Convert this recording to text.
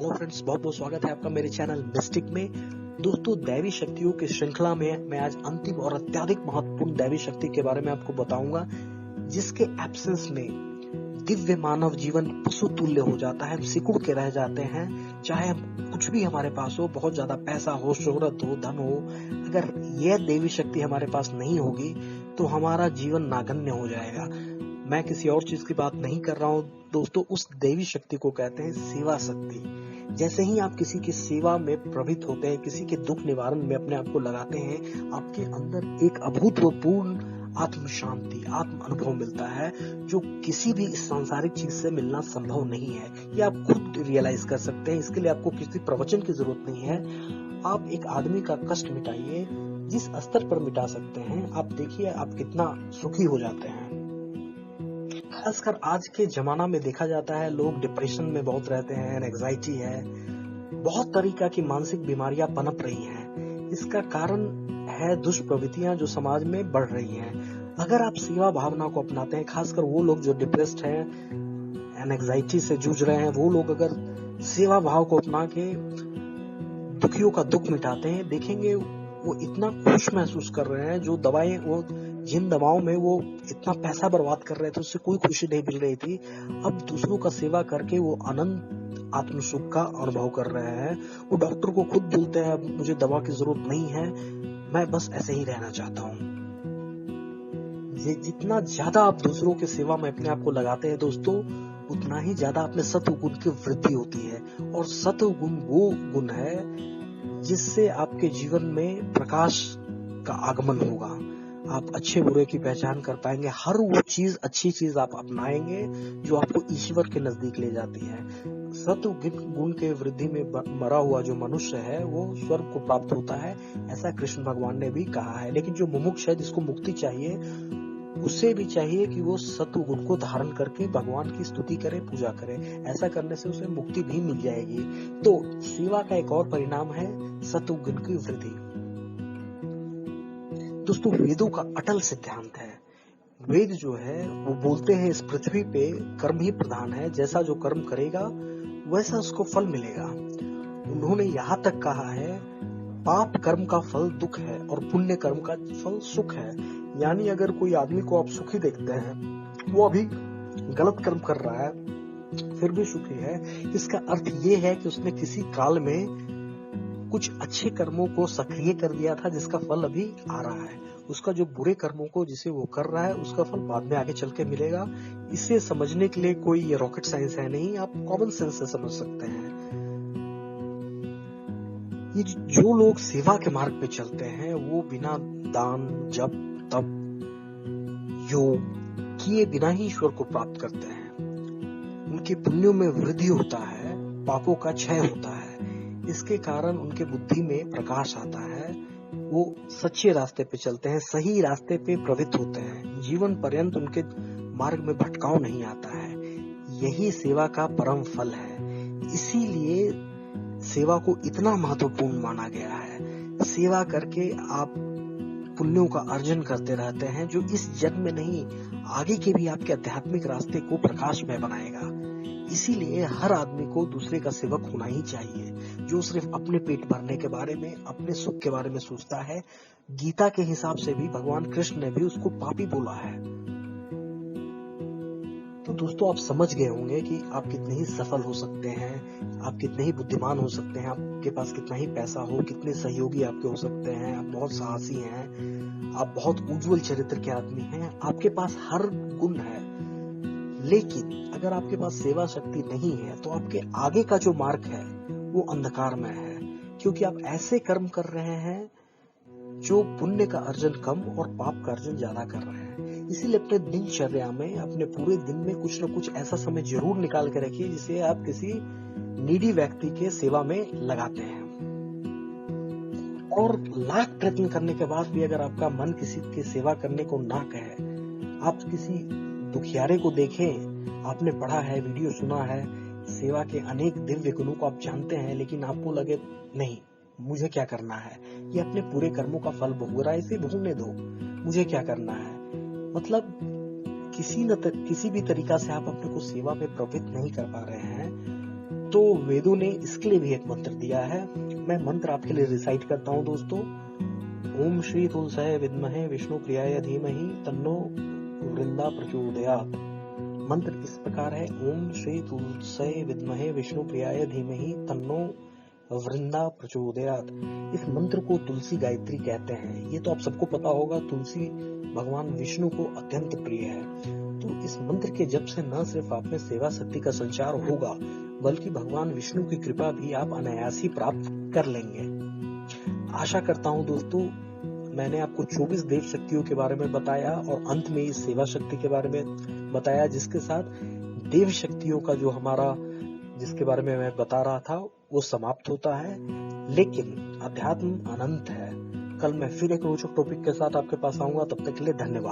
Hello friends, बहुत बहुत स्वागत है आपका मेरे चैनल मिस्टिक में। दोस्तों, दैवी शक्तियों की श्रृंखला में मैं आज अंतिम और अत्यधिक महत्वपूर्ण दैवी शक्ति के बारे में आपको बताऊंगा, जिसके एब्सेंस में दिव्य मानव जीवन पशु तुल्य हो जाता है, सिकुड़ के रह जाते हैं। चाहे हम कुछ भी हमारे पास हो, बहुत ज्यादा पैसा हो, शोहरत हो, धन हो, अगर यह देवी शक्ति हमारे पास नहीं होगी तो हमारा जीवन नागण्य हो जाएगा। मैं किसी और चीज की बात नहीं कर रहा हूँ दोस्तों, उस देवी शक्ति को कहते हैं सेवा शक्ति। जैसे ही आप किसी की सेवा में प्रवृत्त होते हैं, किसी के दुख निवारण में अपने आप को लगाते हैं, आपके अंदर एक अभूतपूर्व आत्म शांति, आत्म अनुभव मिलता है, जो किसी भी सांसारिक चीज से मिलना संभव नहीं है। ये आप खुद रियलाइज कर सकते हैं। इसके लिए आपको किसी प्रवचन की जरूरत नहीं है। आप एक आदमी का कष्ट मिटाइए, जिस स्तर पर मिटा सकते हैं, आप देखिए आप कितना सुखी हो जाते हैं। खासकर आज के जमाना में देखा जाता है, लोग डिप्रेशन में बहुत रहते हैं, एंजाइटी है, बहुत तरीका की मानसिक बीमारियां पनप रही हैं। इसका कारण है दुष्प्रवृत्तियां जो समाज में बढ़ रही हैं। अगर आप सेवा भावना को अपनाते हैं, खासकर वो लोग जो डिप्रेस्ड हैं, एंजाइटी से जूझ रहे हैं, वो लोग अगर सेवा भाव को अपना के दुखियों का दुख मिटाते हैं, देखेंगे वो इतना खुश महसूस कर रहे हैं। जो दवाएं, वो जिन दवाओं में वो इतना पैसा बर्बाद कर रहे थे, उससे कोई खुशी नहीं मिल रही थी, अब दूसरों का सेवा करके वो अनंत आत्म सुख का अनुभव कर रहे हैं। वो डॉक्टर को खुद बोलते हैं, अब मुझे दवा की जरूरत नहीं है, मैं बस ऐसे ही रहना चाहता हूँ। ये जितना ज्यादा आप दूसरों के सेवा में अपने आप को लगाते हैं दोस्तों, उतना ही ज्यादा अपने सत्व गुण की वृद्धि होती है। और सत्व गुण वो गुण है जिससे आपके जीवन में प्रकाश का आगमन होगा। आप अच्छे बुरे की पहचान कर पाएंगे। हर वो चीज, अच्छी चीज आप अपनाएंगे जो आपको ईश्वर के नजदीक ले जाती है। सत्व गुण के वृद्धि में मरा हुआ जो मनुष्य है, वो स्वर्ग को प्राप्त होता है, ऐसा कृष्ण भगवान ने भी कहा है। लेकिन जो मुमुक्ष है, जिसको मुक्ति चाहिए, उसे भी चाहिए कि वो सत्व गुण को धारण करके भगवान की स्तुति करे, पूजा करे। ऐसा करने से उसे मुक्ति भी मिल जाएगी। तो सेवा का एक और परिणाम है सत्व गुण की वृद्धि। दोस्तों, वेदों का अटल सिद्धांत है। वेद जो है वो बोलते हैं, इस पृथ्वी पे कर्म ही प्रधान है, जैसा जो कर्म करेगा वैसा उसको फल मिलेगा। उन्होंने यहाँ तक कहा है, पाप कर्म का फल दुख है और पुण्य कर्म का फल सुख है। यानी अगर कोई आदमी को आप सुखी देखते हैं, वो अभी गलत कर्म कर रहा है फिर भी सुखी है, इसका अर्थ ये है कि उसने किसी काल में कुछ अच्छे कर्मों को सक्रिय कर दिया था, जिसका फल अभी आ रहा है। उसका जो बुरे कर्मों को जिसे वो कर रहा है, उसका फल बाद में आगे चल के मिलेगा। इसे समझने के लिए कोई ये रॉकेट साइंस है नहीं, आप कॉमन सेंस से समझ सकते हैं। ये जो लोग सेवा के मार्ग पे चलते हैं, वो बिना दान, जप, तप, योग किए बिना ही ईश्वर को प्राप्त करते हैं। उनके पुण्यों में वृद्धि होता है, पापों का क्षय होता है। इसके कारण उनके बुद्धि में प्रकाश आता है, वो सच्चे रास्ते पे चलते हैं, सही रास्ते पे प्रवृत्त होते हैं। जीवन पर्यंत उनके मार्ग में भटकाव नहीं आता है। यही सेवा का परम फल है। इसीलिए सेवा को इतना महत्वपूर्ण माना गया है। सेवा करके आप पुण्यों का अर्जन करते रहते हैं, जो इस जन्म में नहीं, आगे के भी आपके आध्यात्मिक रास्ते को प्रकाशमय बनाएगा। इसीलिए हर आदमी को दूसरे का सेवक होना ही चाहिए, जो सिर्फ अपने पेट भरने के बारे में, अपने सुख के बारे में सोचता है। गीता के हिसाब से भी भगवान कृष्ण ने भी उसको पापी बोला है। तो दोस्तों, आप समझ गए होंगे कि आप कितने ही सफल हो सकते हैं, आप कितने ही बुद्धिमान हो सकते हैं, आपके पास कितना ही पैसा हो, कितने सहयोगी आपके हो सकते हैं, आप बहुत साहसी हैं, आप बहुत उज्जवल चरित्र के आदमी हैं, आपके पास हर गुण है। लेकिन अगर आपके पास सेवा शक्ति नहीं है, तो आपके आगे का जो मार्ग है वो अंधकार में है, क्योंकि आप ऐसे कर्म कर रहे हैं जो पुण्य का अर्जन कम और पाप का अर्जन ज्यादा कर रहे हैं। इसीलिए अपने दिनचर्या में, अपने पूरे दिन में कुछ न कुछ ऐसा समय जरूर निकाल के रखिए जिसे आप किसी नीडी व्यक्ति के सेवा में लगाते हैं। और लाख प्रयत्न करने के बाद भी अगर आपका मन किसी की सेवा करने को ना कहे, आप किसी दुखियारे को देखें, आपने पढ़ा है, वीडियो सुना है, सेवा के अनेक दिव्य गुणों को आप जानते हैं, लेकिन आपको लगे नहीं, मुझे क्या करना है, ये अपने पूरे कर्मों का फल भोग रहा है, इसे भोगने दो, मुझे क्या करना है। मतलब किसी भी तरीका से आप अपने को सेवा में प्रवृत्त नहीं कर पा रहे हैं, तो वेदों ने इसके लिए भी एक मंत्र दिया है। मैं मंत्र आपके लिए रिसाइट करता हूँ दोस्तों। ओम श्री तुलसाय विद्महे विष्णु प्रियाय धीमहि तन्नो वृंदा प्रचोदयात्। मंत्र इस प्रकार है, ओम श्री तुलसाय विद्महे विष्णु प्रियाय धीमहि तन्नो वृंदा प्रचोदयात्। इस मंत्र को तुलसी गायत्री कहते हैं। ये तो आप सबको पता होगा, तुलसी भगवान विष्णु को अत्यंत प्रिय है। तो इस मंत्र के जप से न सिर्फ आप में सेवा शक्ति का संचार होगा, बल्कि भगवान विष्णु की कृपा भी आप अनायास ही प्राप्त कर लेंगे। आशा करता हूँ दोस्तों, मैंने आपको 24 देव शक्तियों के बारे में बताया और अंत में इस सेवा शक्ति के बारे में बताया, जिसके साथ देव शक्तियों का जो हमारा जिसके बारे में मैं बता रहा था वो समाप्त होता है। लेकिन अध्यात्म अनंत है। कल मैं फिर एक रोचक टॉपिक के साथ आपके पास आऊंगा। तब तक के लिए धन्यवाद।